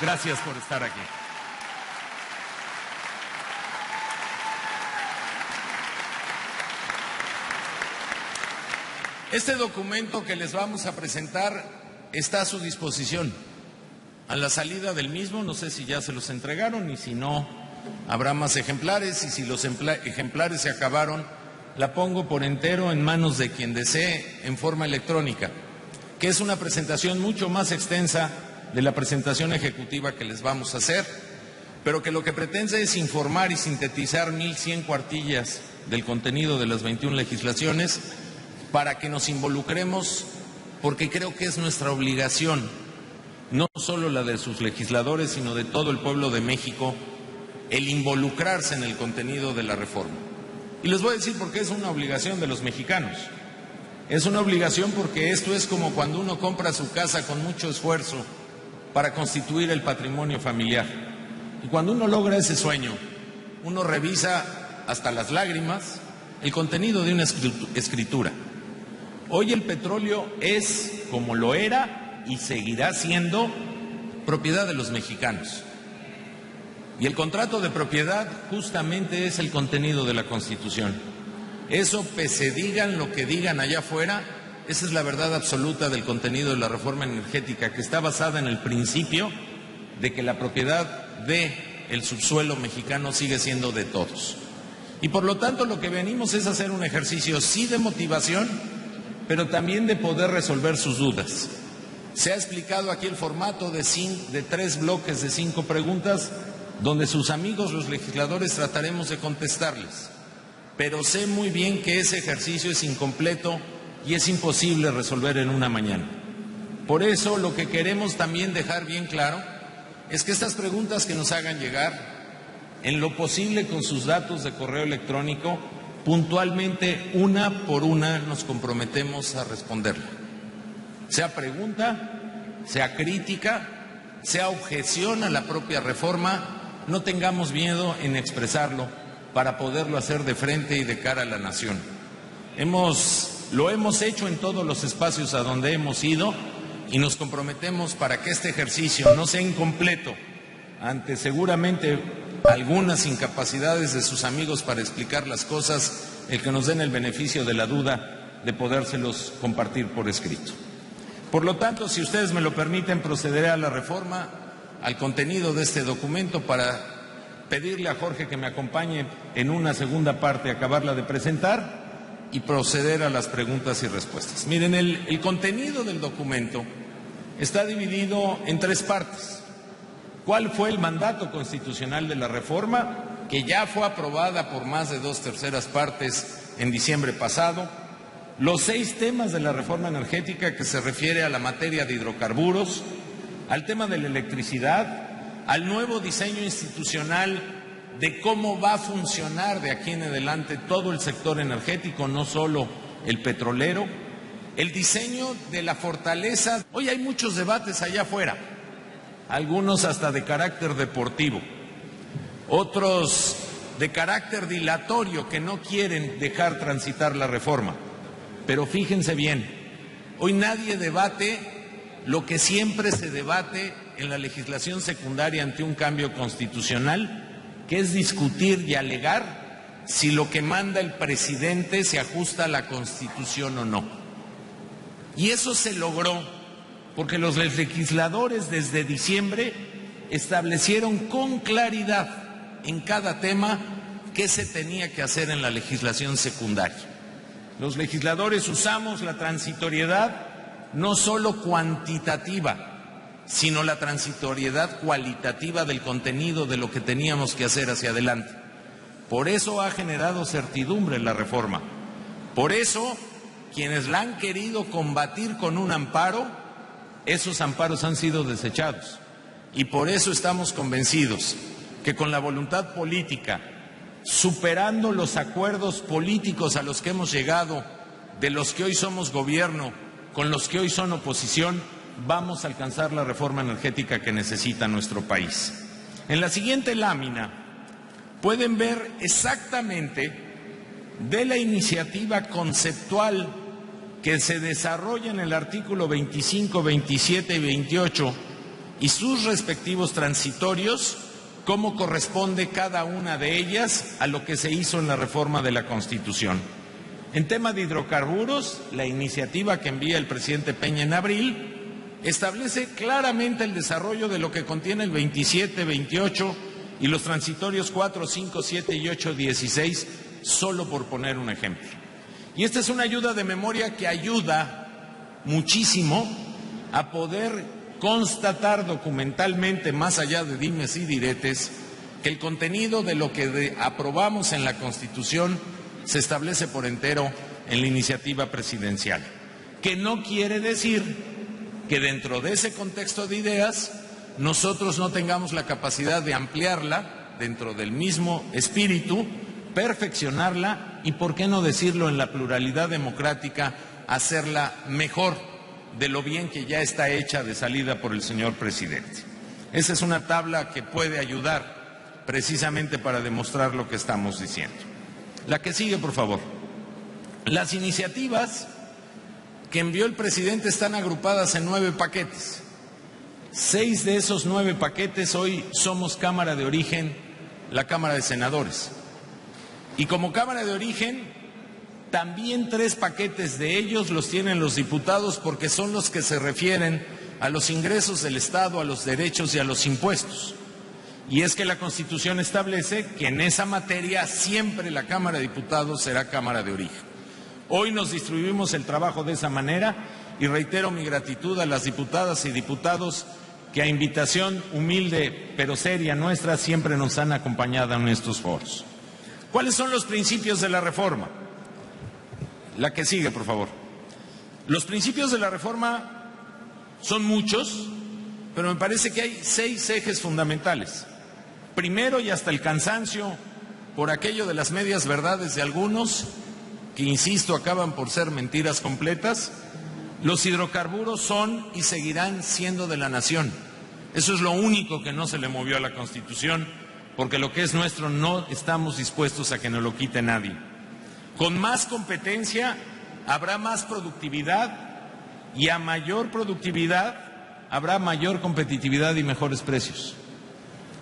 Gracias por estar aquí. Este documento que les vamos a presentar está a su disposición. A la salida del mismo, no sé si ya se los entregaron y si no, habrá más ejemplares, y si los ejemplares se acabaron, la pongo por entero en manos de quien desee en forma electrónica, que es una presentación mucho más extensa de la presentación ejecutiva que les vamos a hacer, pero que lo que pretende es informar y sintetizar 1100 cuartillas del contenido de las 21 legislaciones para que nos involucremos, porque creo que es nuestra obligación, no solo la de sus legisladores, sino de todo el pueblo de México, el involucrarse en el contenido de la reforma. Y les voy a decir por qué es una obligación de los mexicanos. Es una obligación porque esto es como cuando uno compra su casa con mucho esfuerzo para constituir el patrimonio familiar. Y cuando uno logra ese sueño, uno revisa hasta las lágrimas el contenido de una escritura. Hoy el petróleo es, como lo era y seguirá siendo, propiedad de los mexicanos. Y el contrato de propiedad justamente es el contenido de la Constitución. Eso, pese digan lo que digan allá afuera, esa es la verdad absoluta del contenido de la reforma energética, que está basada en el principio de que la propiedad del subsuelo mexicano sigue siendo de todos. Y por lo tanto lo que venimos es hacer un ejercicio sí de motivación, pero también de poder resolver sus dudas. Se ha explicado aquí el formato de 3 bloques de 5 preguntas, donde sus amigos los legisladores trataremos de contestarles. Pero sé muy bien que ese ejercicio es incompleto y es imposible resolver en una mañana. Por eso lo que queremos también dejar bien claro es que estas preguntas que nos hagan llegar, en lo posible con sus datos de correo electrónico, puntualmente, una por una, nos comprometemos a responderla. Sea pregunta, sea crítica, sea objeción a la propia reforma, no tengamos miedo en expresarlo para poderlo hacer de frente y de cara a la nación. Lo hemos hecho en todos los espacios a donde hemos ido y nos comprometemos para que este ejercicio no sea incompleto ante seguramente algunas incapacidades de sus amigos para explicar las cosas, el que nos den el beneficio de la duda de podérselos compartir por escrito. Por lo tanto, si ustedes me lo permiten, procederé a la reforma, al contenido de este documento, para pedirle a Jorge que me acompañe en una segunda parte, acabarla de presentar y proceder a las preguntas y respuestas. Miren, el contenido del documento está dividido en 3 partes. ¿Cuál fue el mandato constitucional de la reforma? Que ya fue aprobada por más de 2/3 partes en diciembre pasado. Los 6 temas de la reforma energética, que se refiere a la materia de hidrocarburos, al tema de la electricidad, al nuevo diseño institucional de cómo va a funcionar de aquí en adelante todo el sector energético, no solo el petrolero, el diseño de la fortaleza. Hoy hay muchos debates allá afuera, algunos hasta de carácter deportivo, otros de carácter dilatorio, que no quieren dejar transitar la reforma. Pero fíjense bien, hoy nadie debate lo que siempre se debate en la legislación secundaria ante un cambio constitucional, que es discutir y alegar si lo que manda el presidente se ajusta a la Constitución o no. Y eso se logró porque los legisladores desde diciembre establecieron con claridad en cada tema qué se tenía que hacer en la legislación secundaria. Los legisladores usamos la transitoriedad no solo cuantitativa, sino la transitoriedad cualitativa del contenido de lo que teníamos que hacer hacia adelante. Por eso ha generado certidumbre la reforma. Por eso, quienes la han querido combatir con un amparo, esos amparos han sido desechados. Y por eso estamos convencidos que con la voluntad política, superando los acuerdos políticos a los que hemos llegado, de los que hoy somos gobierno, con los que hoy son oposición, vamos a alcanzar la reforma energética que necesita nuestro país. En la siguiente lámina pueden ver exactamente de la iniciativa conceptual que se desarrolla en el artículo 25, 27 y 28 y sus respectivos transitorios, cómo corresponde cada una de ellas a lo que se hizo en la reforma de la Constitución. En tema de hidrocarburos, la iniciativa que envía el presidente Peña en abril establece claramente el desarrollo de lo que contiene el 27, 28 y los transitorios 4, 5, 7 y 8, 16, solo por poner un ejemplo. Y esta es una ayuda de memoria que ayuda muchísimo a poder constatar documentalmente, más allá de dimes y diretes, que el contenido de lo que aprobamos en la Constitución se establece por entero en la iniciativa presidencial, que no quiere decir que dentro de ese contexto de ideas nosotros no tengamos la capacidad de ampliarla dentro del mismo espíritu, perfeccionarla y, por qué no decirlo, en la pluralidad democrática, hacerla mejor de lo bien que ya está hecha de salida por el señor presidente. Esa es una tabla que puede ayudar precisamente para demostrar lo que estamos diciendo. La que sigue, por favor. Las iniciativas que envió el presidente están agrupadas en 9 paquetes. 6 de esos 9 paquetes hoy somos Cámara de Origen, la Cámara de Senadores. Y como Cámara de Origen, también 3 paquetes de ellos los tienen los diputados, porque son los que se refieren a los ingresos del Estado, a los derechos y a los impuestos. Y es que la Constitución establece que en esa materia siempre la Cámara de Diputados será Cámara de Origen. Hoy nos distribuimos el trabajo de esa manera y reitero mi gratitud a las diputadas y diputados que, a invitación humilde pero seria nuestra, siempre nos han acompañado en estos foros. ¿Cuáles son los principios de la reforma? La que sigue, por favor. Los principios de la reforma son muchos, pero me parece que hay 6 ejes fundamentales. Primero, y hasta el cansancio, por aquello de las medias verdades de algunos, que insisto, acaban por ser mentiras completas, los hidrocarburos son y seguirán siendo de la nación. Eso es lo único que no se le movió a la Constitución, porque lo que es nuestro no estamos dispuestos a que nos lo quite nadie. Con más competencia habrá más productividad, y a mayor productividad habrá mayor competitividad y mejores precios.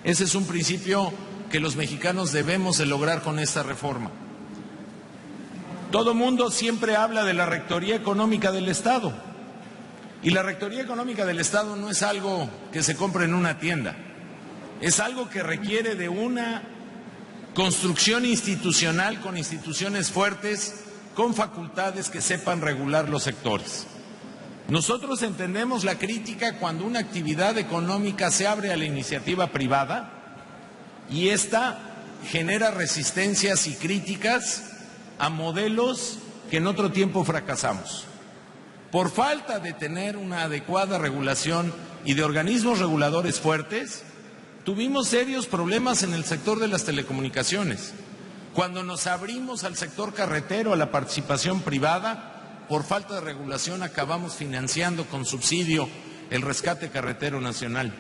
Ese es un principio que los mexicanos debemos de lograr con esta reforma. Todo mundo siempre habla de la Rectoría Económica del Estado, y la Rectoría Económica del Estado no es algo que se compre en una tienda, es algo que requiere de una construcción institucional con instituciones fuertes, con facultades que sepan regular los sectores. Nosotros entendemos la crítica cuando una actividad económica se abre a la iniciativa privada y esta genera resistencias y críticas a modelos que en otro tiempo fracasamos. Por falta de tener una adecuada regulación y de organismos reguladores fuertes, tuvimos serios problemas en el sector de las telecomunicaciones. Cuando nos abrimos al sector carretero, a la participación privada, por falta de regulación acabamos financiando con subsidio el rescate carretero nacional.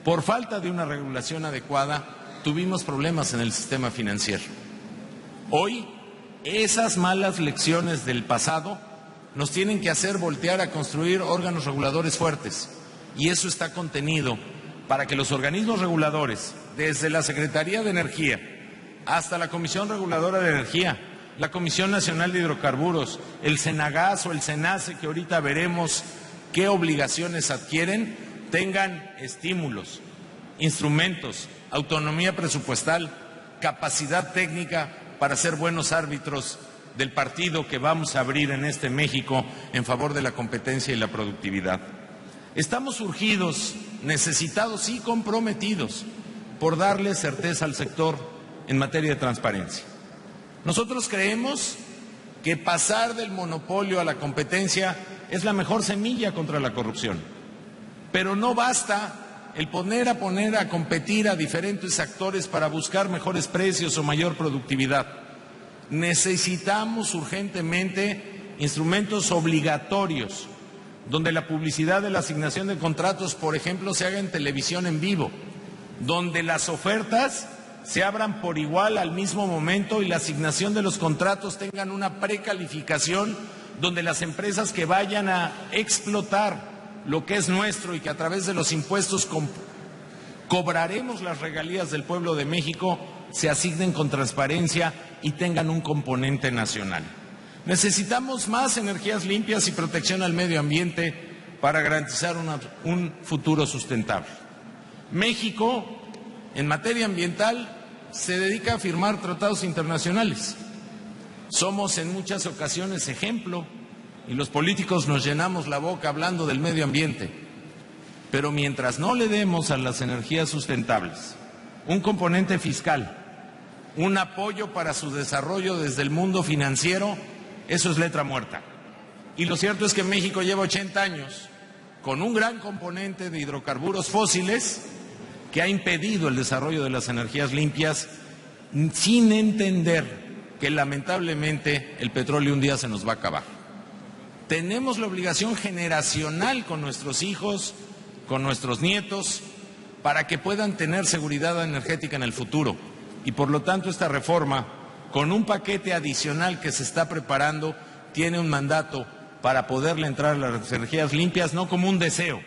Por falta de una regulación adecuada, tuvimos problemas en el sistema financiero. Hoy, esas malas lecciones del pasado nos tienen que hacer voltear a construir órganos reguladores fuertes, y eso está contenido para que los organismos reguladores, desde la Secretaría de Energía hasta la Comisión Reguladora de Energía, la Comisión Nacional de Hidrocarburos, el Senagas o el Senace, que ahorita veremos qué obligaciones adquieren, tengan estímulos, instrumentos, autonomía presupuestal, capacidad técnica para ser buenos árbitros del partido que vamos a abrir en este México en favor de la competencia y la productividad. Estamos urgidos, necesitados y comprometidos por darle certeza al sector en materia de transparencia. Nosotros creemos que pasar del monopolio a la competencia es la mejor semilla contra la corrupción, pero no basta el poner a competir a diferentes actores para buscar mejores precios o mayor productividad. Necesitamos urgentemente instrumentos obligatorios donde la publicidad de la asignación de contratos, por ejemplo, se haga en televisión en vivo, donde las ofertas se abran por igual al mismo momento y la asignación de los contratos tengan una precalificación, donde las empresas que vayan a explotar lo que es nuestro y que a través de los impuestos cobraremos las regalías del pueblo de México, se asignen con transparencia y tengan un componente nacional. Necesitamos más energías limpias y protección al medio ambiente para garantizar un futuro sustentable. México, en materia ambiental, se dedica a firmar tratados internacionales. Somos en muchas ocasiones ejemplo y los políticos nos llenamos la boca hablando del medio ambiente. Pero mientras no le demos a las energías sustentables un componente fiscal, un apoyo para su desarrollo desde el mundo financiero, eso es letra muerta. Y lo cierto es que México lleva 80 años con un gran componente de hidrocarburos fósiles que ha impedido el desarrollo de las energías limpias, sin entender que lamentablemente el petróleo un día se nos va a acabar. Tenemos la obligación generacional con nuestros hijos, con nuestros nietos, para que puedan tener seguridad energética en el futuro. Y por lo tanto esta reforma, con un paquete adicional que se está preparando, tiene un mandato para poderle entrar a las energías limpias, no como un deseo,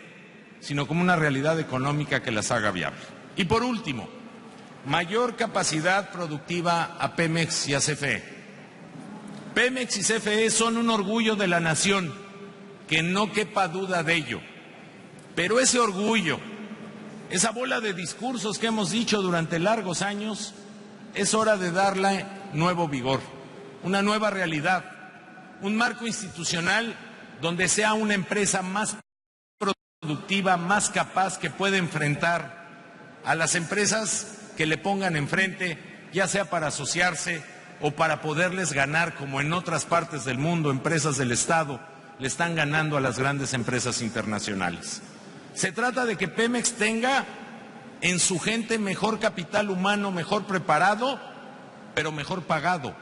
sino como una realidad económica que las haga viable. Y por último, mayor capacidad productiva a Pemex y a CFE. Pemex y CFE son un orgullo de la nación, que no quepa duda de ello. Pero ese orgullo, esa bola de discursos que hemos dicho durante largos años, es hora de darle nuevo vigor, una nueva realidad, un marco institucional donde sea una empresa más productiva, más capaz, que pueda enfrentar a las empresas que le pongan enfrente, ya sea para asociarse o para poderles ganar, como en otras partes del mundo, empresas del Estado le están ganando a las grandes empresas internacionales. Se trata de que Pemex tenga en su gente mejor capital humano, mejor preparado, pero mejor pagado.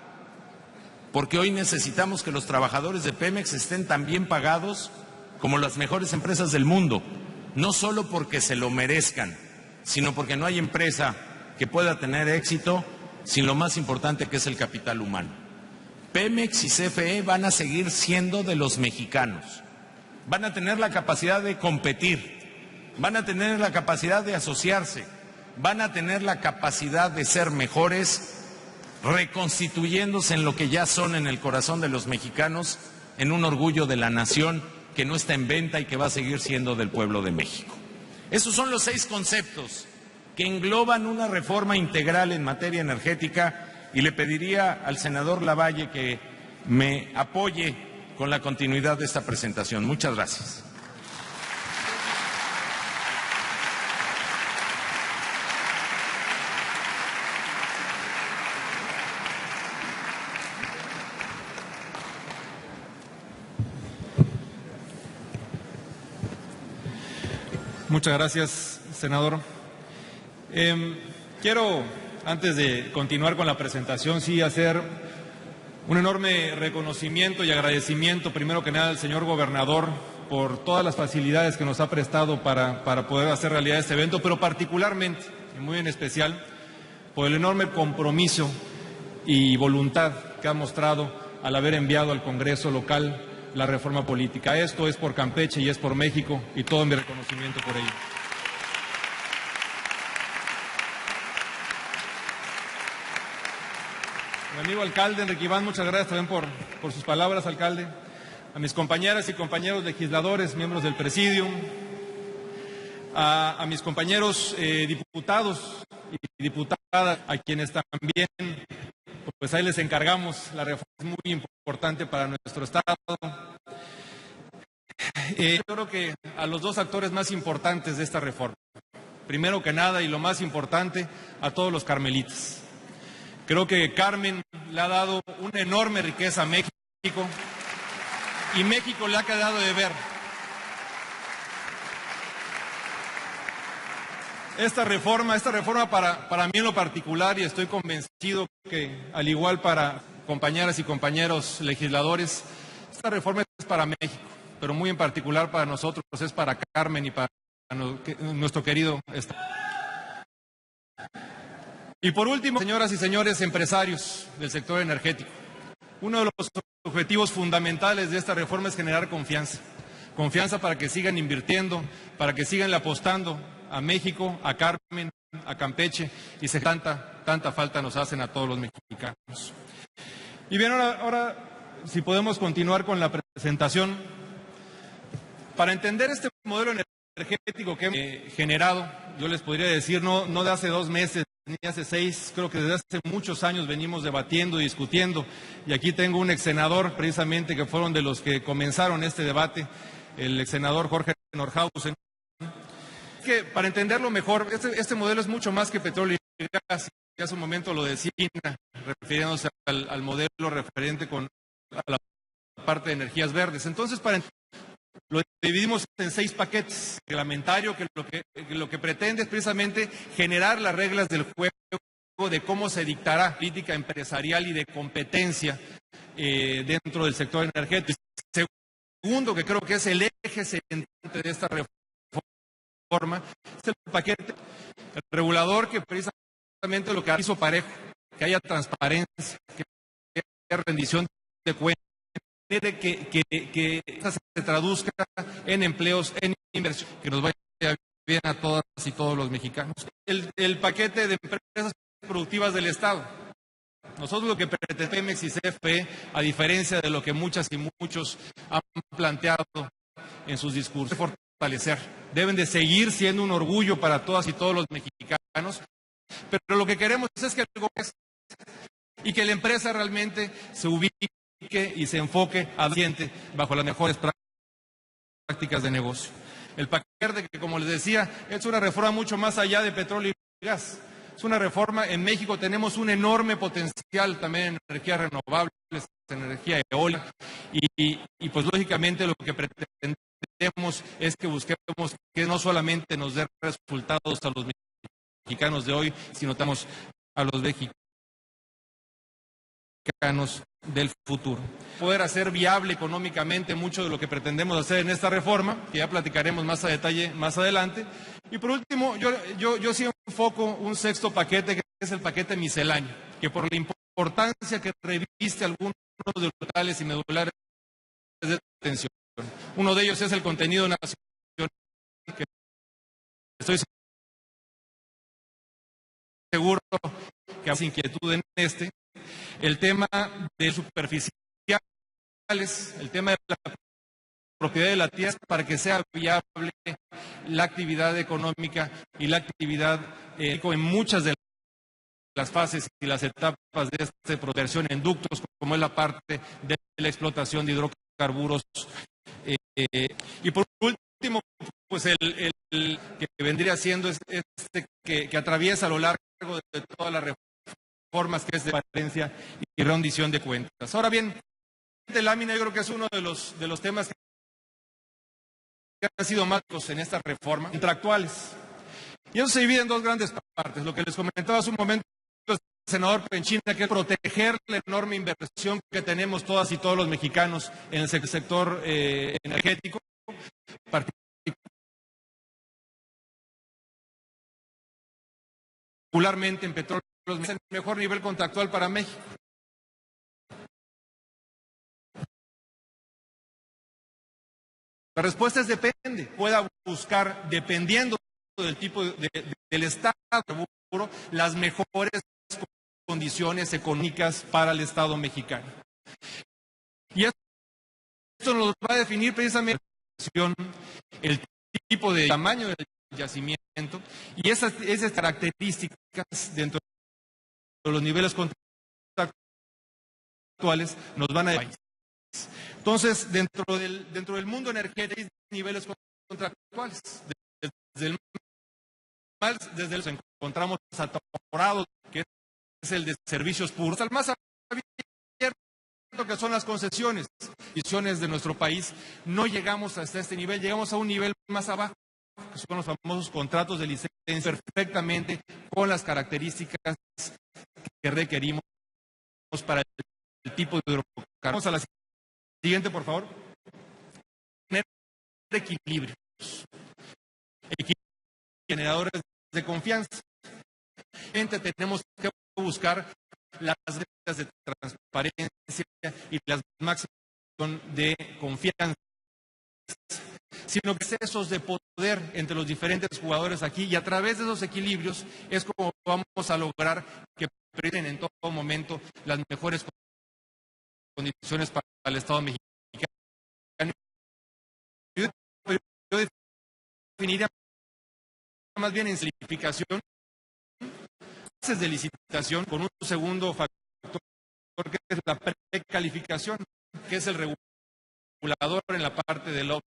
Porque hoy necesitamos que los trabajadores de Pemex estén tan bien pagados como las mejores empresas del mundo, no solo porque se lo merezcan, sino porque no hay empresa que pueda tener éxito sin lo más importante, que es el capital humano. Pemex y CFE van a seguir siendo de los mexicanos, van a tener la capacidad de competir, van a tener la capacidad de asociarse, van a tener la capacidad de ser mejores, reconstituyéndose en lo que ya son en el corazón de los mexicanos, en un orgullo de la nación que no está en venta y que va a seguir siendo del pueblo de México. Esos son los 6 conceptos que engloban una reforma integral en materia energética, y le pediría al senador Lavalle que me apoye con la continuidad de esta presentación. Muchas gracias. Muchas gracias, senador. Quiero, antes de continuar con la presentación, sí hacer un enorme reconocimiento y agradecimiento, primero que nada, al señor gobernador por todas las facilidades que nos ha prestado para poder hacer realidad este evento, pero particularmente, y muy en especial, por el enorme compromiso y voluntad que ha mostrado al haber enviado al Congreso local la reforma política. Esto es por Campeche y es por México, y todo mi reconocimiento por ello. Mi amigo alcalde Enrique Iván, muchas gracias también por sus palabras, alcalde. A mis compañeras y compañeros legisladores, miembros del presidium, a mis compañeros diputados y diputadas, a quienes también, pues ahí les encargamos, la reforma es muy importante para nuestro Estado. Yo creo que a los 2 actores más importantes de esta reforma, primero que nada y lo más importante, a todos los carmelitas. Creo que Carmen le ha dado una enorme riqueza a México y México le ha quedado de ver. Esta reforma para mí en lo particular, y estoy convencido que al igual para compañeras y compañeros legisladores, esta reforma es para México, pero muy en particular para nosotros, es para Carmen y para nuestro querido Estado. Y por último, señoras y señores empresarios del sector energético, uno de los objetivos fundamentales de esta reforma es generar confianza. confianza para que sigan invirtiendo, para que sigan apostando a México, a Carmen, a Campeche, y tanta falta nos hacen a todos los mexicanos. Y bien, ahora si podemos continuar con la presentación. Para entender este modelo energético que hemos generado, yo les podría decir, no de hace 2 meses, ni hace 6, creo que desde hace muchos años venimos debatiendo y discutiendo, y aquí tengo un exsenador precisamente que fueron de los que comenzaron este debate, el exsenador Jorge Norhausen. Que para entenderlo mejor, este modelo es mucho más que petróleo y gas, que hace un momento lo decía, refiriéndose al modelo referente a la parte de energías verdes. Entonces, lo dividimos en 6 paquetes reglamentarios que lo que pretende es precisamente generar las reglas del juego de cómo se dictará política empresarial y de competencia dentro del sector energético. Segundo, que creo que es el eje central de esta reforma, es el paquete regulador que precisamente lo que hizo parejo, que haya transparencia, que haya rendición de cuentas, que se traduzca en empleos, en inversión, que nos vaya bien a todas y todos los mexicanos. El paquete de empresas productivas del Estado. Nosotros lo que pretendemos Pemex y CFE, a diferencia de lo que muchas y muchos han planteado en sus discursos, fortalecer. Deben de seguir siendo un orgullo para todas y todos los mexicanos, pero lo que queremos es que el gobierno y que la empresa realmente se ubique y se enfoque bajo las mejores prácticas de negocio. El paquete que, como les decía, es una reforma mucho más allá de petróleo y gas. Es una reforma, en México tenemos un enorme potencial también en energías renovables, en energía eólica, y pues lógicamente lo que pretendemos es que busquemos que no solamente nos dé resultados a los mexicanos de hoy, sino también a los mexicanos del futuro. Poder hacer viable económicamente mucho de lo que pretendemos hacer en esta reforma, que ya platicaremos más a detalle más adelante. Y por último, yo sí enfoco un 6º paquete, que es el paquete misceláneo, que por la importancia que reviste algunos de los totales y medulares de atención. Uno de ellos es el contenido nacional, que estoy seguro que hay inquietud en el tema de superficiales, el tema de la propiedad de la tierra, para que sea viable la actividad económica y la actividad en muchas de las fases y las etapas de esta protección en ductos, como es la parte de la explotación de hidrocarburos. Y por último, pues el que vendría siendo que atraviesa a lo largo de toda la reformas, que es de transparencia y rendición de cuentas. Ahora bien, de lámina yo creo que es uno de los temas que han sido más en esta reforma, contractuales. Y eso se divide en 2 grandes partes. Lo que les comentaba hace un momento el senador Penchina, que es proteger la enorme inversión que tenemos todas y todos los mexicanos en el sector energético, particularmente en petróleo, es el mejor nivel contractual para México. La respuesta es depende. Pueda buscar, dependiendo del tipo del estado, las mejores condiciones económicas para el Estado mexicano. Y esto nos va a definir precisamente el tipo de tamaño del yacimiento y esas características dentro de los niveles contractuales nos van a... Entonces, dentro del mundo energético hay niveles contractuales. Desde el nos encontramos atorados, que es el de servicios puros, al más abierto, que son las concesiones de nuestro país. No llegamos hasta este nivel, llegamos a un nivel más abajo, que son los famosos contratos de licencia, perfectamente con las características que requerimos para el tipo de hidrocarburos. Vamos a la siguiente, por favor. Tener equilibrios. Generadores de confianza. Tenemos que buscar las reglas de transparencia y las máximas de confianza. sino que excesos de poder entre los diferentes jugadores aquí, y a través de esos equilibrios es como vamos a lograr que presenten en todo momento las mejores condiciones para el Estado mexicano. Yo definiría más bien en simplificación, bases de licitación con un segundo factor que es la precalificación, que es el regulador en la parte del otro.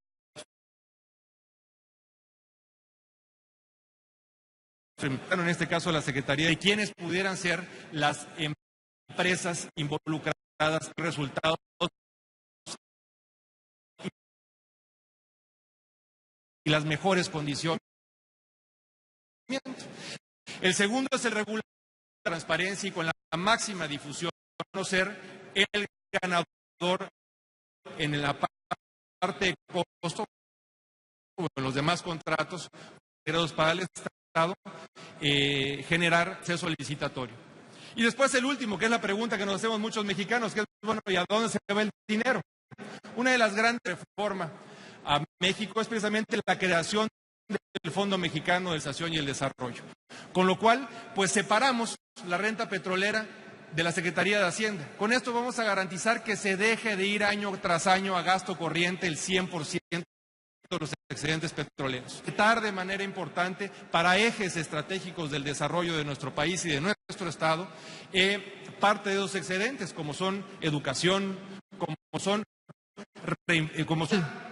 En este caso la Secretaría, y quienes pudieran ser las empresas involucradas en resultados y las mejores condiciones. El segundo es el regulador de transparencia y con la máxima difusión, no ser el ganador en la parte de costo o en los demás contratos generados para el Estado, generar acceso licitatorio. Y después el último, que es la pregunta que nos hacemos muchos mexicanos, que es, bueno, ¿y a dónde se va el dinero? Una de las grandes reformas a México es precisamente la creación del Fondo Mexicano de Desarrollo y el Desarrollo. Con lo cual, pues separamos la renta petrolera de la Secretaría de Hacienda. Con esto vamos a garantizar que se deje de ir año tras año a gasto corriente el 100% de los excedentes petroleros. De manera importante para ejes estratégicos del desarrollo de nuestro país y de nuestro Estado, parte de esos excedentes, como son educación, como son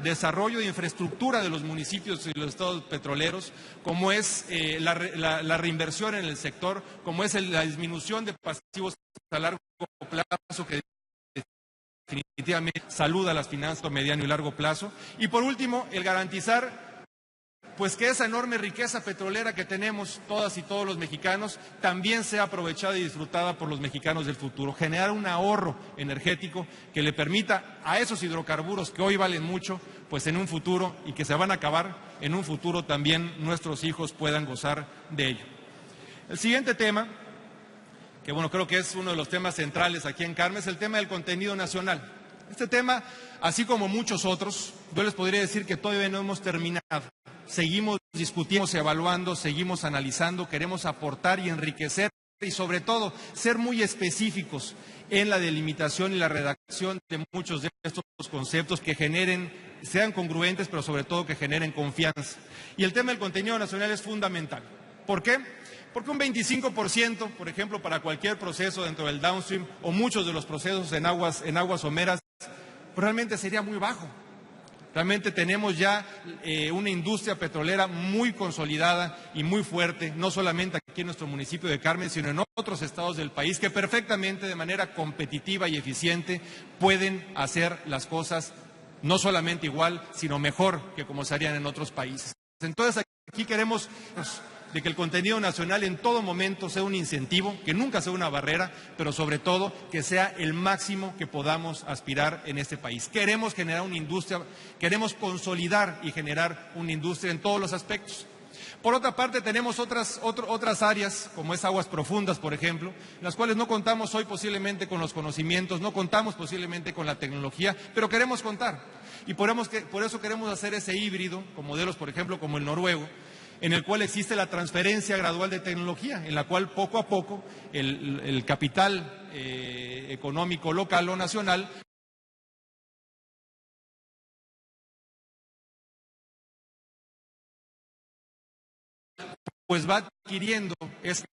desarrollo de infraestructura de los municipios y los estados petroleros, como es la reinversión en el sector, como es la disminución de pasivos a largo plazo, que definitivamente saluda las finanzas a mediano y largo plazo. Y por último, el garantizar pues que esa enorme riqueza petrolera que tenemos todas y todos los mexicanos también sea aprovechada y disfrutada por los mexicanos del futuro. Generar un ahorro energético que le permita a esos hidrocarburos que hoy valen mucho, pues en un futuro, y que se van a acabar, en un futuro también nuestros hijos puedan gozar de ello. El siguiente tema, que bueno, creo que es uno de los temas centrales aquí en Carmen, es el tema del contenido nacional. Este tema, así como muchos otros, yo les podría decir que todavía no hemos terminado. Seguimos discutiendo, evaluando, seguimos analizando, queremos aportar y enriquecer y sobre todo ser muy específicos en la delimitación y la redacción de muchos de estos conceptos que sean congruentes, pero sobre todo que generen confianza. Y el tema del contenido nacional es fundamental. ¿Por qué? Porque un 25%, por ejemplo, para cualquier proceso dentro del downstream o muchos de los procesos en aguas someras, realmente sería muy bajo. Realmente tenemos ya una industria petrolera muy consolidada y muy fuerte, no solamente aquí en nuestro municipio de Carmen, sino en otros estados del país que perfectamente, de manera competitiva y eficiente, pueden hacer las cosas no solamente igual, sino mejor que como se harían en otros países. Entonces, aquí queremos de que el contenido nacional en todo momento sea un incentivo, que nunca sea una barrera, pero sobre todo que sea el máximo que podamos aspirar en este país. Queremos generar una industria, queremos consolidar y generar una industria en todos los aspectos. Por otra parte, tenemos otras áreas, como es aguas profundas, por ejemplo, en las cuales no contamos hoy posiblemente con los conocimientos, no contamos posiblemente con la tecnología, pero queremos contar. Y por eso queremos hacer ese híbrido, con modelos, por ejemplo, como el noruego, en el cual existe la transferencia gradual de tecnología, en la cual poco a poco el capital económico local o nacional pues va adquiriendo ese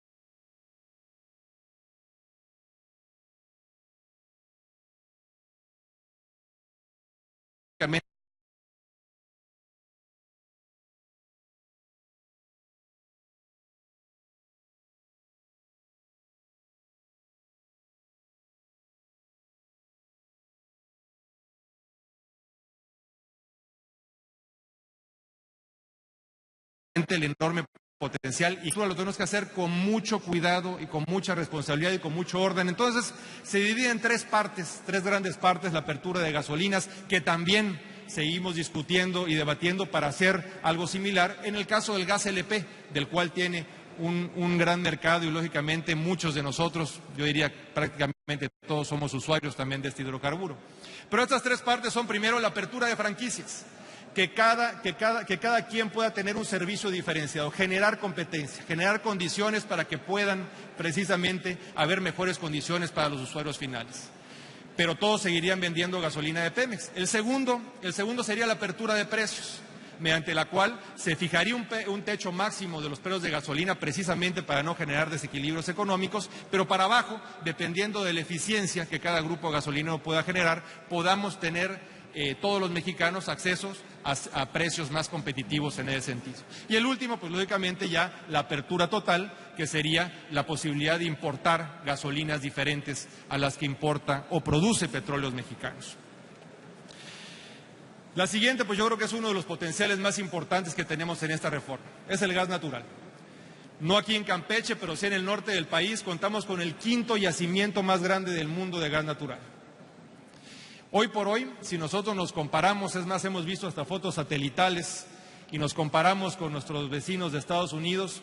el enorme potencial, y lo tenemos que hacer con mucho cuidado y con mucha responsabilidad y con mucho orden. Entonces se divide en tres grandes partes: la apertura de gasolinas, que también seguimos discutiendo y debatiendo para hacer algo similar en el caso del gas LP, del cual tiene un gran mercado y lógicamente muchos de nosotros, yo diría prácticamente todos, somos usuarios también de este hidrocarburo. Pero estas tres partes son: primero, la apertura de franquicias, que cada quien pueda tener un servicio diferenciado, generar competencia, generar condiciones para que puedan precisamente haber mejores condiciones para los usuarios finales. Pero todos seguirían vendiendo gasolina de Pemex. El segundo sería la apertura de precios, mediante la cual se fijaría un techo máximo de los precios de gasolina precisamente para no generar desequilibrios económicos, pero para abajo, dependiendo de la eficiencia que cada grupo gasolinero pueda generar, podamos tener todos los mexicanos accesos a precios más competitivos en ese sentido. Y el último, pues lógicamente ya la apertura total, que sería la posibilidad de importar gasolinas diferentes a las que importa o produce Petróleos Mexicanos. La siguiente, pues yo creo que es uno de los potenciales más importantes que tenemos en esta reforma, es el gas natural. No aquí en Campeche, pero sí en el norte del país, contamos con el quinto yacimiento más grande del mundo de gas natural. Hoy por hoy, si nosotros nos comparamos, es más, hemos visto hasta fotos satelitales y nos comparamos con nuestros vecinos de Estados Unidos,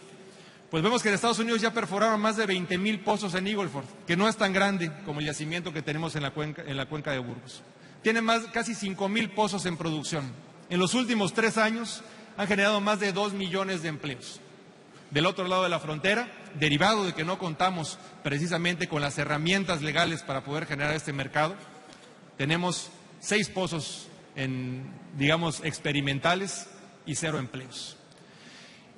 pues vemos que en Estados Unidos ya perforaron más de 20,000 pozos en Eagle Ford, que no es tan grande como el yacimiento que tenemos en la cuenca de Burgos. Tiene casi 5,000 pozos en producción. En los últimos 3 años han generado más de 2 millones de empleos. Del otro lado de la frontera, derivado de que no contamos precisamente con las herramientas legales para poder generar este mercado, tenemos 6 pozos experimentales y 0 empleos.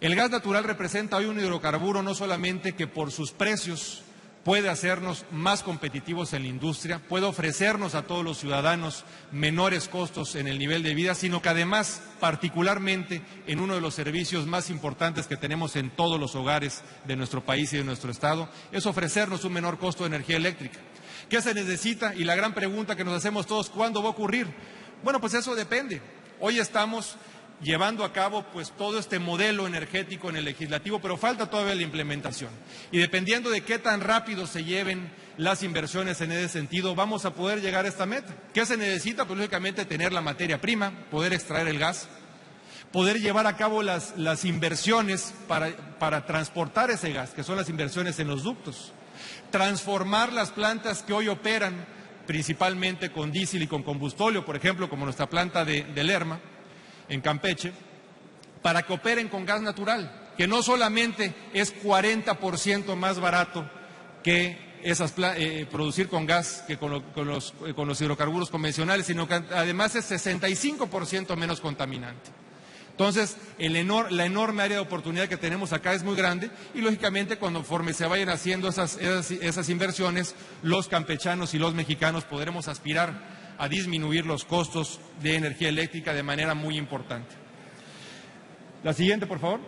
El gas natural representa hoy un hidrocarburo no solamente que por sus precios puede hacernos más competitivos en la industria, puede ofrecernos a todos los ciudadanos menores costos en el nivel de vida, sino que además, particularmente en uno de los servicios más importantes que tenemos en todos los hogares de nuestro país y de nuestro estado, es ofrecernos un menor costo de energía eléctrica. ¿Qué se necesita? Y la gran pregunta que nos hacemos todos, ¿cuándo va a ocurrir? Bueno, pues eso depende. Hoy estamos llevando a cabo pues todo este modelo energético en el legislativo, pero falta todavía la implementación. Y dependiendo de qué tan rápido se lleven las inversiones en ese sentido, vamos a poder llegar a esta meta. ¿Qué se necesita? Pues lógicamente tener la materia prima, poder extraer el gas, poder llevar a cabo las inversiones para transportar ese gas, que son las inversiones en los ductos, transformar las plantas que hoy operan principalmente con diésel y con combustóleo, por ejemplo, como nuestra planta de Lerma, en Campeche, para que operen con gas natural, que no solamente es 40% más barato que producir con gas que con los hidrocarburos convencionales, sino que además es 65% menos contaminante. Entonces, la enorme área de oportunidad que tenemos acá es muy grande y, lógicamente, conforme se vayan haciendo esas inversiones, los campechanos y los mexicanos podremos aspirar a disminuir los costos de energía eléctrica de manera muy importante. La siguiente, por favor.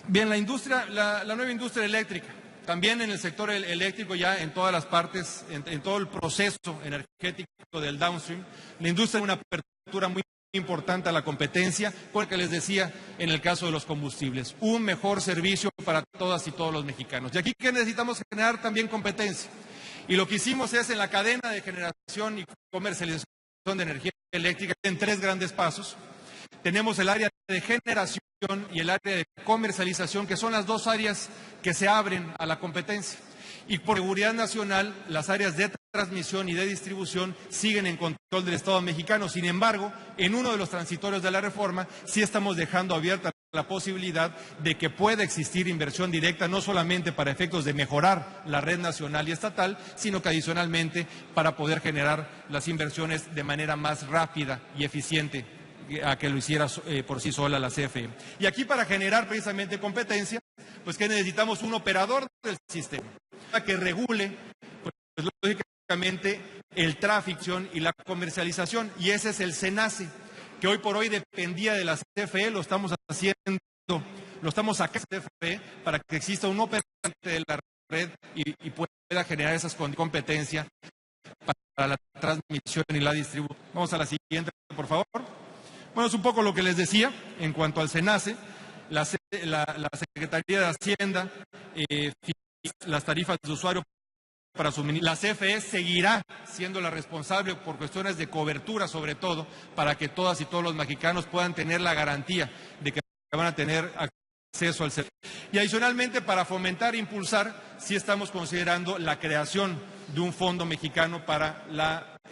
Bien, la nueva industria eléctrica. También en el sector eléctrico, ya en todas las partes, en todo el proceso energético del downstream, la industria tiene una apertura muy importante a la competencia, porque les decía, en el caso de los combustibles, un mejor servicio para todas y todos los mexicanos. Y aquí que necesitamos generar también competencia. Y lo que hicimos es en la cadena de generación y comercialización de energía eléctrica en 3 grandes pasos. Tenemos el área de generación y el área de comercialización, que son las 2 áreas que se abren a la competencia. Y por seguridad nacional, las áreas de transmisión y de distribución siguen en control del Estado mexicano. Sin embargo, en uno de los transitorios de la reforma, sí estamos dejando abierta la posibilidad de que pueda existir inversión directa, no solamente para efectos de mejorar la red nacional y estatal, sino que adicionalmente para poder generar las inversiones de manera más rápida y eficiente a que lo hiciera por sí sola la CFE. Y aquí, para generar precisamente competencia, pues que necesitamos un operador del sistema que regule, pues lógicamente, el tráfico y la comercialización, y ese es el SENACE, que hoy por hoy dependía de la CFE, lo estamos sacando de CFE para que exista un operador de la red y pueda generar esas competencias para la transmisión y la distribución. Vamos a la siguiente, por favor. Bueno, es un poco lo que les decía en cuanto al SENACE. La Secretaría de Hacienda las tarifas de usuario para suministrar. La CFE seguirá siendo la responsable por cuestiones de cobertura, sobre todo, para que todas y todos los mexicanos puedan tener la garantía de que van a tener acceso al servicio. Y adicionalmente, para fomentar e impulsar, sí estamos considerando la creación de un fondo mexicano para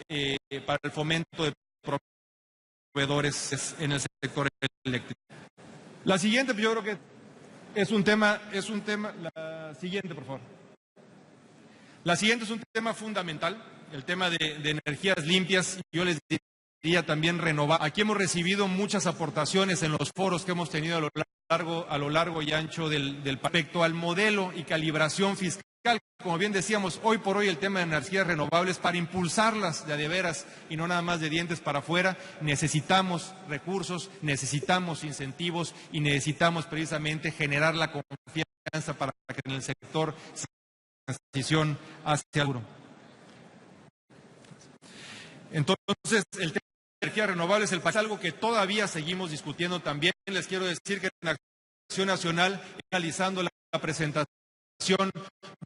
el fomento de proveedores en el sector eléctrico. La siguiente, yo creo que es un tema, la siguiente, por favor. La siguiente es un tema fundamental, el tema de energías limpias, yo les diría también renovar. Aquí hemos recibido muchas aportaciones en los foros que hemos tenido a lo largo y ancho del respecto al modelo y calibración fiscal. Como bien decíamos, hoy por hoy el tema de energías renovables, para impulsarlas de veras y no nada más de dientes para afuera, necesitamos recursos, necesitamos incentivos y necesitamos precisamente generar la confianza para que en el sector se transición hacia el futuro. Entonces, el tema de energías renovables es algo que todavía seguimos discutiendo también. Les quiero decir que en Acción Nacional, analizando la presentación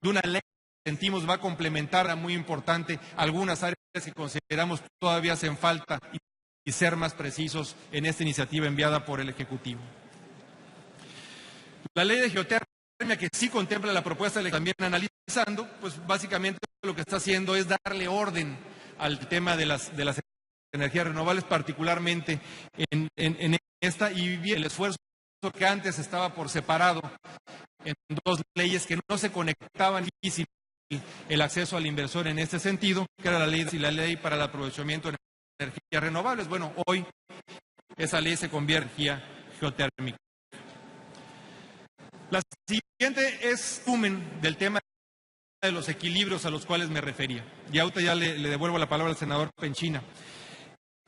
de una ley que sentimos va a complementar a muy importante algunas áreas que consideramos todavía hacen falta y ser más precisos en esta iniciativa enviada por el Ejecutivo. La ley de geotermia, que sí contempla la propuesta de también analizando, pues básicamente lo que está haciendo es darle orden al tema de las energías renovables, particularmente en esta, y el esfuerzo que antes estaba por separado en dos leyes que no se conectaban, difícil el acceso al inversor en este sentido, que era la ley y la ley para el aprovechamiento de energías renovables. Bueno, hoy esa ley se convierte en energía geotérmica. La siguiente es resumen del tema de los equilibrios a los cuales me refería. Y ahorita ya le devuelvo la palabra al senador Penchina.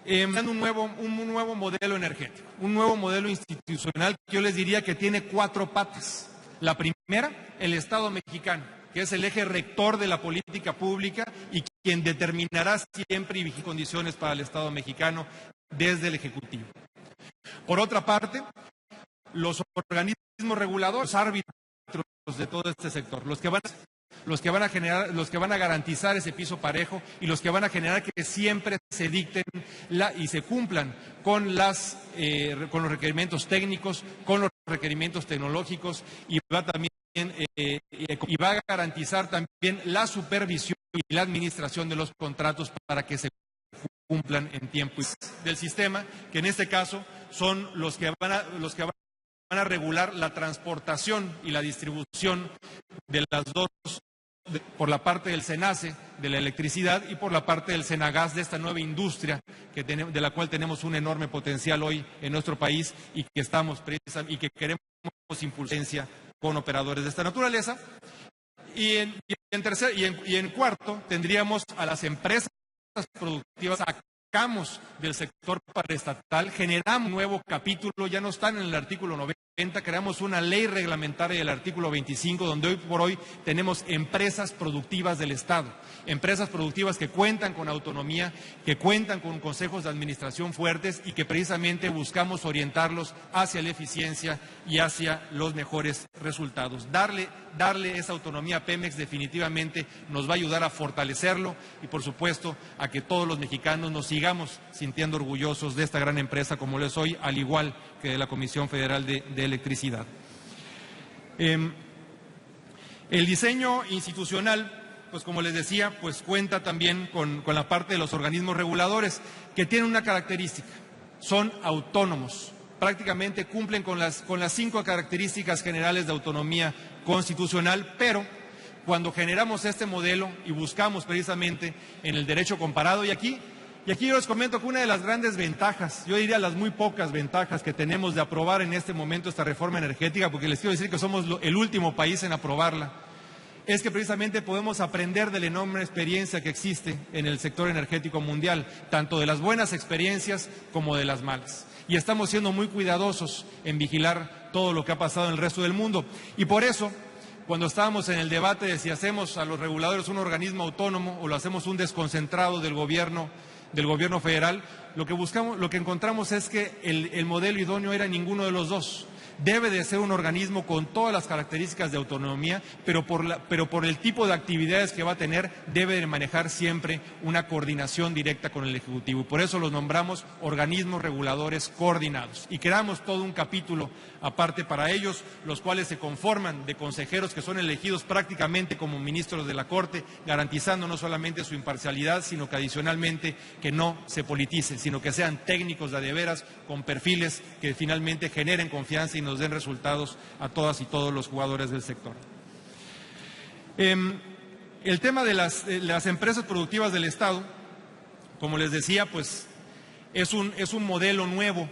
Un nuevo modelo energético, un nuevo modelo institucional que yo les diría que tiene 4 patas. La primera, el Estado mexicano, que es el eje rector de la política pública y quien determinará siempre y condiciones para el Estado mexicano desde el Ejecutivo. Por otra parte, los organismos reguladores, los árbitros de todo este sector, los que van a garantizar ese piso parejo y los que van a generar que siempre se dicten y se cumplan con los requerimientos técnicos, con los requerimientos tecnológicos, y va a garantizar también la supervisión y la administración de los contratos para que se cumplan en tiempo del sistema, que en este caso son los que van a regular la transportación y la distribución de las dos, por la parte del SENACE, de la electricidad, y por la parte del SENAGAS, de esta nueva industria de la cual tenemos un enorme potencial hoy en nuestro país y que queremos impulsar con operadores de esta naturaleza. Y en cuarto, tendríamos a las empresas productivas. Sacamos del sector paraestatal, generamos un nuevo capítulo, ya no están en el artículo 90, creamos una ley reglamentaria del artículo 25, donde hoy por hoy tenemos empresas productivas del Estado, empresas productivas que cuentan con autonomía, que cuentan con consejos de administración fuertes y que precisamente buscamos orientarlos hacia la eficiencia y hacia los mejores resultados. Darle esa autonomía a Pemex definitivamente nos va a ayudar a fortalecerlo y, por supuesto, a que todos los mexicanos nos sigamos sintiendo orgullosos de esta gran empresa como lo es hoy, al igual que de la Comisión Federal de Electricidad. El diseño institucional, pues como les decía, pues cuenta también con la parte de los organismos reguladores, que tienen una característica: son autónomos, prácticamente cumplen con las 5 características generales de autonomía constitucional, pero cuando generamos este modelo y buscamos precisamente en el derecho comparado, y aquí yo les comento que una de las grandes ventajas, yo diría las muy pocas ventajas que tenemos de aprobar en este momento esta reforma energética, porque les quiero decir que somos el último país en aprobarla, es que precisamente podemos aprender de la enorme experiencia que existe en el sector energético mundial, tanto de las buenas experiencias como de las malas. Y estamos siendo muy cuidadosos en vigilar todo lo que ha pasado en el resto del mundo. Y por eso, cuando estábamos en el debate de si hacemos a los reguladores un organismo autónomo o lo hacemos un desconcentrado del gobierno federal, lo que encontramos es que el modelo idóneo era ninguno de los dos. debe de ser un organismo con todas las características de autonomía, pero por el tipo de actividades que va a tener, debe de manejar siempre una coordinación directa con el Ejecutivo. Y por eso los nombramos organismos reguladores coordinados. Y creamos todo un capítulo aparte para ellos, los cuales se conforman de consejeros que son elegidos prácticamente como ministros de la Corte, garantizando no solamente su imparcialidad, sino que adicionalmente que no se politicen, sino que sean técnicos de veras, con perfiles que finalmente generen confianza y nos den resultados a todas y todos los jugadores del sector. El tema de las empresas productivas del Estado, como les decía, pues es un modelo nuevo,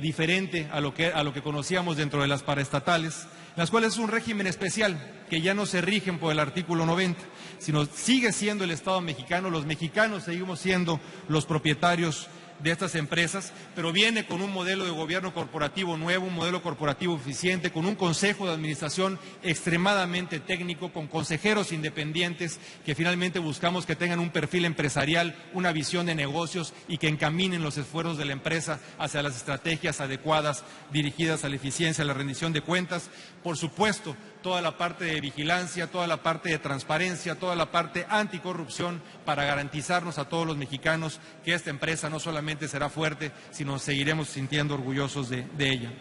diferente a lo que conocíamos dentro de las paraestatales, las cuales es un régimen especial que ya no se rigen por el artículo 90, sino sigue siendo el Estado mexicano, los mexicanos seguimos siendo los propietarios de estas empresas, pero viene con un modelo de gobierno corporativo nuevo, un modelo corporativo eficiente, con un consejo de administración extremadamente técnico, con consejeros independientes que finalmente buscamos que tengan un perfil empresarial, una visión de negocios y que encaminen los esfuerzos de la empresa hacia las estrategias adecuadas dirigidas a la eficiencia, a la rendición de cuentas. Por supuesto, toda la parte de vigilancia, toda la parte de transparencia, toda la parte anticorrupción para garantizarnos a todos los mexicanos que esta empresa no solamente será fuerte, sino seguiremos sintiendo orgullosos de ella.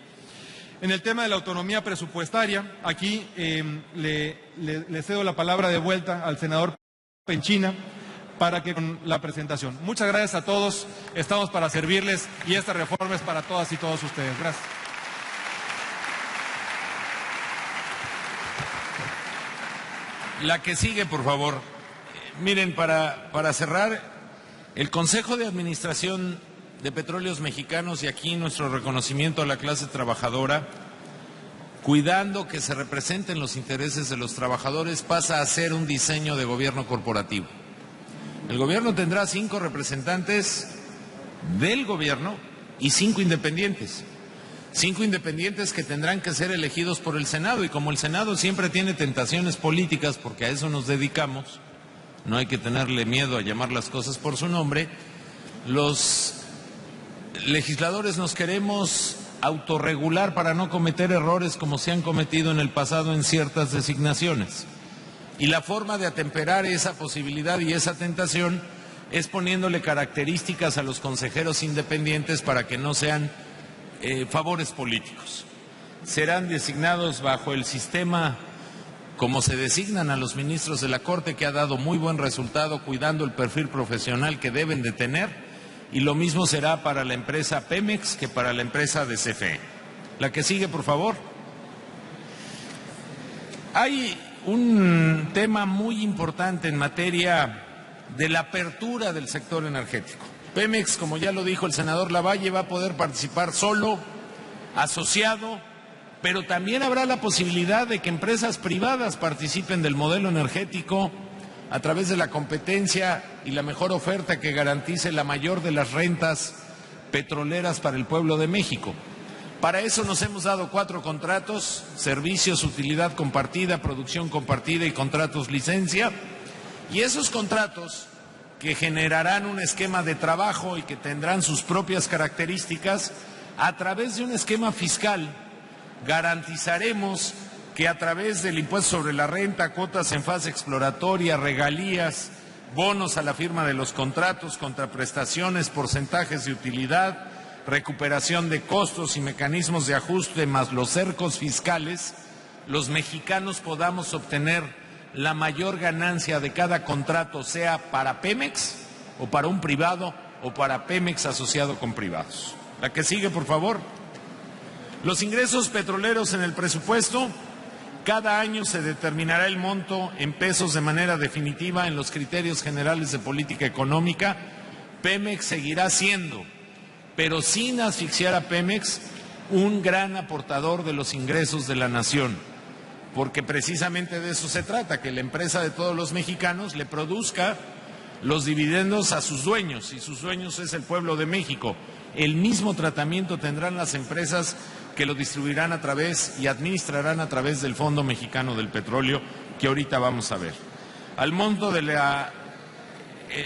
En el tema de la autonomía presupuestaria, aquí le cedo la palabra de vuelta al senador Penchina para que con la presentación. Muchas gracias a todos, estamos para servirles y esta reforma es para todas y todos ustedes. Gracias. La que sigue, por favor. Miren, para cerrar, el Consejo de Administración de Petróleos Mexicanos, y aquí nuestro reconocimiento a la clase trabajadora, cuidando que se representen los intereses de los trabajadores, pasa a ser un diseño de gobierno corporativo. El gobierno tendrá 5 representantes del gobierno y 5 independientes. 5 independientes que tendrán que ser elegidos por el Senado, y como el Senado siempre tiene tentaciones políticas, porque a eso nos dedicamos, no hay que tenerle miedo a llamar las cosas por su nombre, los legisladores nos queremos autorregular para no cometer errores como se han cometido en el pasado en ciertas designaciones. Y la forma de atemperar esa posibilidad y esa tentación es poniéndole características a los consejeros independientes para que no sean favores políticos. Serán designados bajo el sistema como se designan a los ministros de la Corte, que ha dado muy buen resultado cuidando el perfil profesional que deben de tener, y lo mismo será para la empresa Pemex que para la empresa de CFE. La que sigue, por favor. Hay un tema muy importante en materia de la apertura del sector energético. Pemex, como ya lo dijo el senador Lavalle, va a poder participar solo, asociado, pero también habrá la posibilidad de que empresas privadas participen del modelo energético a través de la competencia y la mejor oferta que garantice la mayor de las rentas petroleras para el pueblo de México. Para eso nos hemos dado 4 contratos: servicios, utilidad compartida, producción compartida y contratos licencia. Y esos contratos, que generarán un esquema de trabajo y que tendrán sus propias características, a través de un esquema fiscal garantizaremos que a través del impuesto sobre la renta, cuotas en fase exploratoria, regalías, bonos a la firma de los contratos, contraprestaciones, porcentajes de utilidad, recuperación de costos y mecanismos de ajuste, más los cercos fiscales, los mexicanos podamos obtener la mayor ganancia de cada contrato, sea para Pemex o para un privado o para Pemex asociado con privados. La que sigue, por favor. Los ingresos petroleros en el presupuesto, cada año se determinará el monto en pesos de manera definitiva en los criterios generales de política económica. Pemex seguirá siendo, pero sin asfixiar a Pemex, un gran aportador de los ingresos de la nación, porque precisamente de eso se trata, que la empresa de todos los mexicanos le produzca los dividendos a sus dueños, y sus dueños es el pueblo de México. El mismo tratamiento tendrán las empresas que lo distribuirán a través y administrarán a través del Fondo Mexicano del Petróleo, que ahorita vamos a ver. Al monto de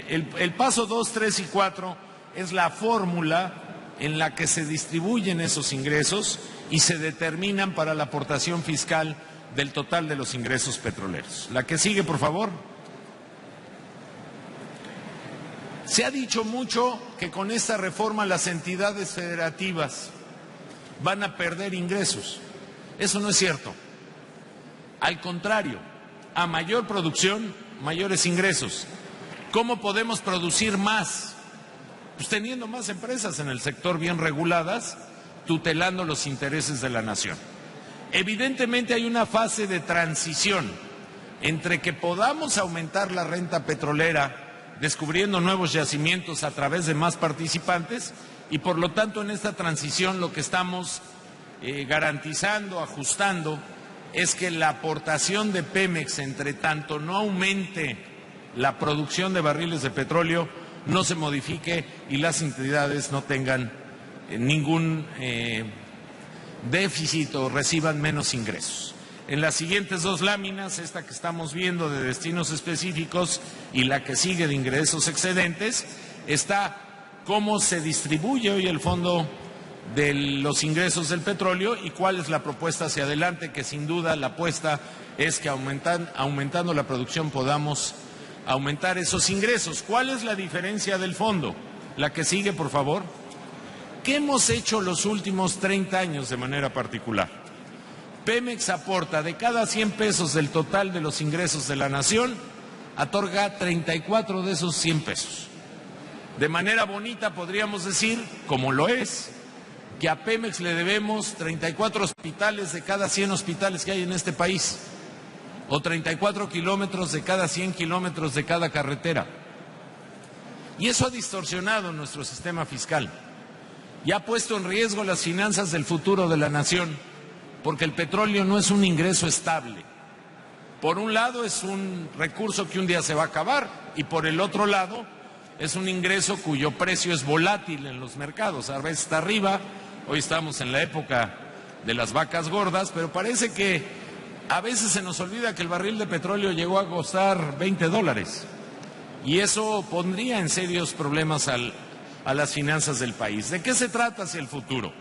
el paso 2, 3 y 4 es la fórmula en la que se distribuyen esos ingresos y se determinan para la aportación fiscal del total de los ingresos petroleros. La que sigue, por favor. Se ha dicho mucho que con esta reforma las entidades federativas van a perder ingresos. Eso no es cierto. Al contrario, a mayor producción, mayores ingresos. ¿Cómo podemos producir más? Pues teniendo más empresas en el sector bien reguladas, tutelando los intereses de la nación. Evidentemente hay una fase de transición entre que podamos aumentar la renta petrolera descubriendo nuevos yacimientos a través de más participantes y por lo tanto en esta transición lo que estamos garantizando, ajustando, es que la aportación de Pemex, entre tanto no aumente la producción de barriles de petróleo, no se modifique y las entidades no tengan ningún déficit o reciban menos ingresos. En las siguientes dos láminas, esta que estamos viendo de destinos específicos y la que sigue de ingresos excedentes, está cómo se distribuye hoy el fondo de los ingresos del petróleo y cuál es la propuesta hacia adelante, que sin duda la apuesta es que aumentando la producción podamos aumentar esos ingresos. ¿Cuál es la diferencia del fondo? La que sigue, por favor. ¿Qué hemos hecho los últimos 30 años de manera particular? Pemex aporta de cada 100 pesos del total de los ingresos de la nación, otorga 34 de esos 100 pesos. De manera bonita podríamos decir, como lo es, que a Pemex le debemos 34 hospitales de cada 100 hospitales que hay en este país, o 34 kilómetros de cada 100 kilómetros de cada carretera. Y eso ha distorsionado nuestro sistema fiscal y ha puesto en riesgo las finanzas del futuro de la nación, porque el petróleo no es un ingreso estable. Por un lado es un recurso que un día se va a acabar y por el otro lado es un ingreso cuyo precio es volátil en los mercados. A veces está arriba, hoy estamos en la época de las vacas gordas, pero parece que a veces se nos olvida que el barril de petróleo llegó a costar $20 y eso pondría en serios problemas a las finanzas del país. ¿De qué se trata hacia el futuro?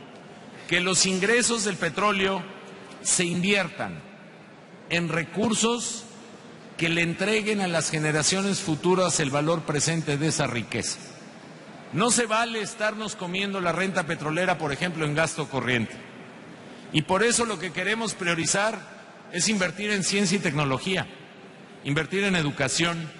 Que los ingresos del petróleo se inviertan en recursos que le entreguen a las generaciones futuras el valor presente de esa riqueza. No se vale estarnos comiendo la renta petrolera, por ejemplo, en gasto corriente. Y por eso lo que queremos priorizar es invertir en ciencia y tecnología, invertir en educación,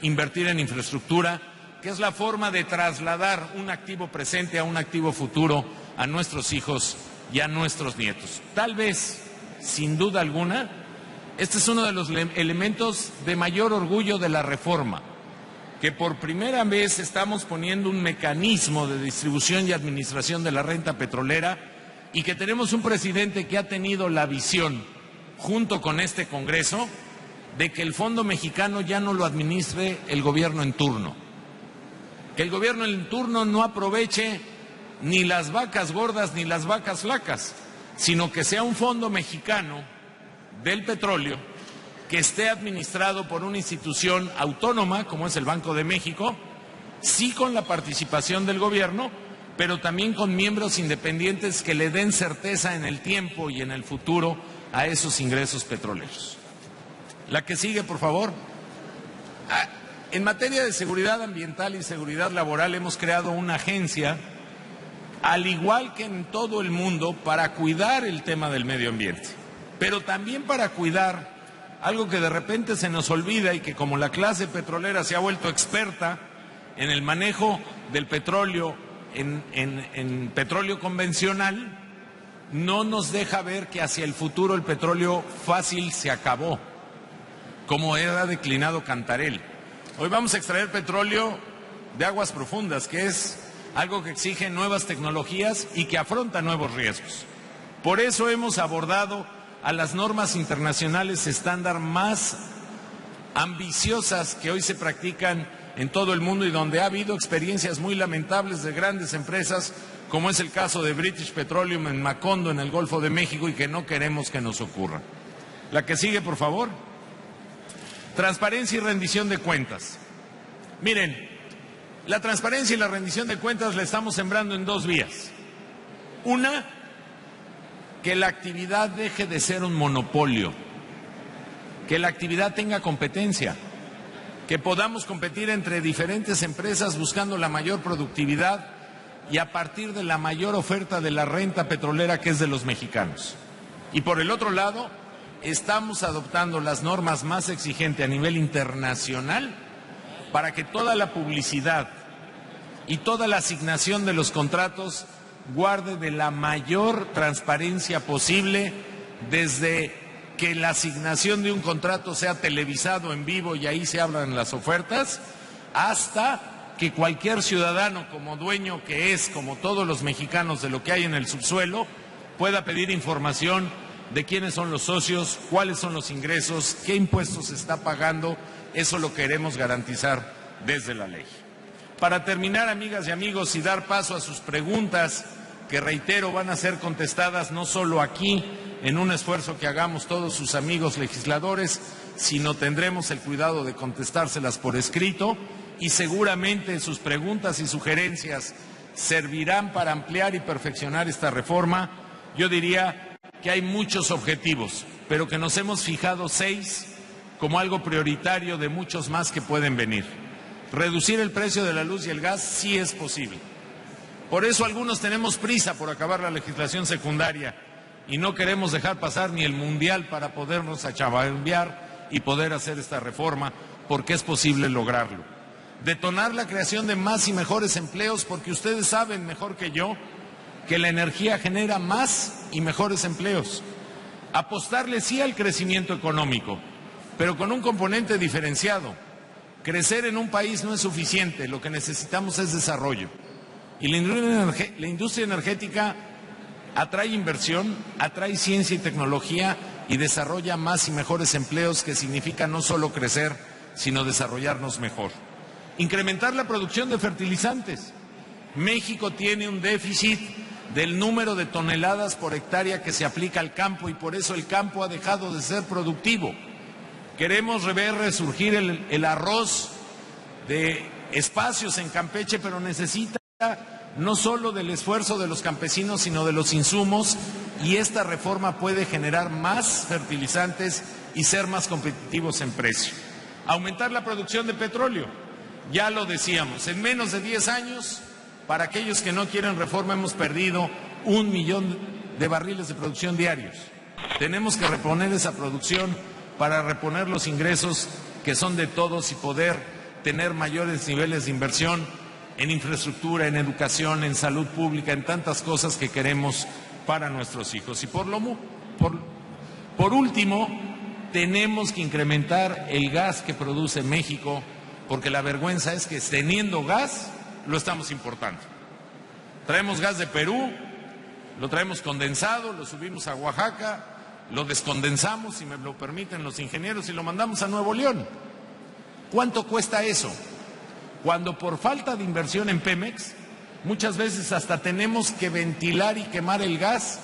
invertir en infraestructura, que es la forma de trasladar un activo presente a un activo futuro a nuestros hijos y a nuestros nietos. Tal vez, sin duda alguna, este es uno de los elementos de mayor orgullo de la reforma, que por primera vez estamos poniendo un mecanismo de distribución y administración de la renta petrolera y que tenemos un presidente que ha tenido la visión, junto con este Congreso, de que el Fondo Mexicano ya no lo administre el gobierno en turno, que el gobierno en turno no aproveche ni las vacas gordas ni las vacas flacas, sino que sea un fondo mexicano del petróleo que esté administrado por una institución autónoma como es el Banco de México, sí con la participación del gobierno, pero también con miembros independientes que le den certeza en el tiempo y en el futuro a esos ingresos petroleros. La que sigue, por favor. En materia de seguridad ambiental y seguridad laboral hemos creado una agencia, al igual que en todo el mundo, para cuidar el tema del medio ambiente, pero también para cuidar algo que de repente se nos olvida y que como la clase petrolera se ha vuelto experta en el manejo del petróleo, en petróleo convencional, no nos deja ver que hacia el futuro el petróleo fácil se acabó, como era declinado Cantarell. Hoy vamos a extraer petróleo de aguas profundas, que es algo que exige nuevas tecnologías y que afronta nuevos riesgos. Por eso hemos abordado a las normas internacionales estándar más ambiciosas que hoy se practican en todo el mundo y donde ha habido experiencias muy lamentables de grandes empresas, como es el caso de British Petroleum en Macondo, en el Golfo de México, y que no queremos que nos ocurra. La que sigue, por favor. Transparencia y rendición de cuentas. Miren, La transparencia y la rendición de cuentas la estamos sembrando en dos vías. Una, que la actividad deje de ser un monopolio, que la actividad tenga competencia, que podamos competir entre diferentes empresas buscando la mayor productividad y a partir de la mayor oferta de la renta petrolera que es de los mexicanos. Y por el otro lado, estamos adoptando las normas más exigentes a nivel internacional para que toda la publicidad y toda la asignación de los contratos guarde de la mayor transparencia posible, desde que la asignación de un contrato sea televisado en vivo y ahí se hablan las ofertas, hasta que cualquier ciudadano, como dueño que es, como todos los mexicanos, de lo que hay en el subsuelo, pueda pedir información de quiénes son los socios, cuáles son los ingresos, qué impuestos se está pagando. Eso lo queremos garantizar desde la ley. Para terminar, amigas y amigos, y dar paso a sus preguntas, que reitero van a ser contestadas no solo aquí, en un esfuerzo que hagamos todos sus amigos legisladores, sino tendremos el cuidado de contestárselas por escrito, y seguramente sus preguntas y sugerencias servirán para ampliar y perfeccionar esta reforma. Yo diría que hay muchos objetivos, pero que nos hemos fijado 6 como algo prioritario de muchos más que pueden venir. Reducir el precio de la luz y el gas sí es posible. Por eso algunos tenemos prisa por acabar la legislación secundaria y no queremos dejar pasar ni el Mundial para podernos achambear y poder hacer esta reforma, porque es posible lograrlo. Detonar la creación de más y mejores empleos, porque ustedes saben mejor que yo que la energía genera más y mejores empleos. Apostarle sí al crecimiento económico, pero con un componente diferenciado. Crecer en un país no es suficiente, lo que necesitamos es desarrollo. Y la industria energética atrae inversión, atrae ciencia y tecnología y desarrolla más y mejores empleos, que significa no solo crecer, sino desarrollarnos mejor. Incrementar la producción de fertilizantes. México tiene un déficit del número de toneladas por hectárea que se aplica al campo y por eso el campo ha dejado de ser productivo. Queremos ver resurgir el arroz de espacios en Campeche, pero necesita no solo del esfuerzo de los campesinos, sino de los insumos, y esta reforma puede generar más fertilizantes y ser más competitivos en precio. Aumentar la producción de petróleo, ya lo decíamos, en menos de 10 años, para aquellos que no quieren reforma, hemos perdido 1 millón de barriles de producción diarios. Tenemos que reponer esa producción para reponer los ingresos que son de todos y poder tener mayores niveles de inversión en infraestructura, en educación, en salud pública, en tantas cosas que queremos para nuestros hijos. Y por último, tenemos que incrementar el gas que produce México, porque la vergüenza es que teniendo gas, lo estamos importando. Traemos gas de Perú, lo traemos condensado, lo subimos a Oaxaca, lo descondensamos, si me lo permiten los ingenieros, y lo mandamos a Nuevo León. ¿Cuánto cuesta eso? Cuando por falta de inversión en Pemex, muchas veces hasta tenemos que ventilar y quemar el gas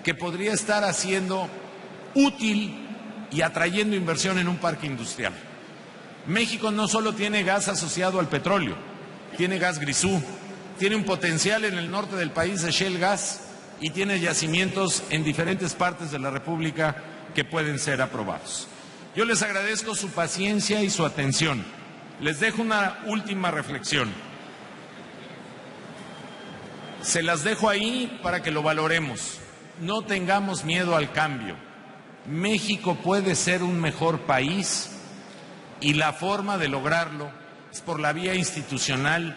que podría estar haciendo útil y atrayendo inversión en un parque industrial. México no solo tiene gas asociado al petróleo, tiene gas grisú, tiene un potencial en el norte del país de shale gas y tiene yacimientos en diferentes partes de la República que pueden ser aprobados. Yo les agradezco su paciencia y su atención. Les dejo una última reflexión. Se las dejo ahí para que lo valoremos. No tengamos miedo al cambio. México puede ser un mejor país y la forma de lograrlo es por la vía institucional,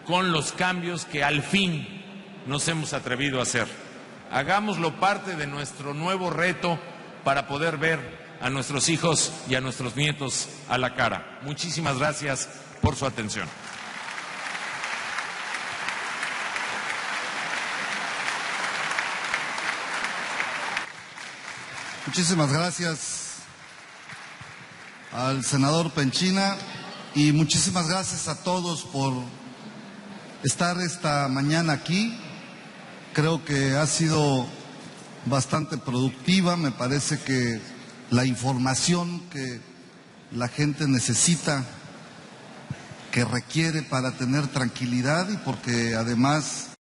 con los cambios que al fin nos hemos atrevido a hacer. Hagámoslo parte de nuestro nuevo reto para poder ver a nuestros hijos y a nuestros nietos a la cara. Muchísimas gracias por su atención. Muchísimas gracias al senador Penchina y muchísimas gracias a todos por estar esta mañana aquí. Creo que ha sido bastante productiva. Me parece que la información que la gente necesita, que requiere para tener tranquilidad y porque además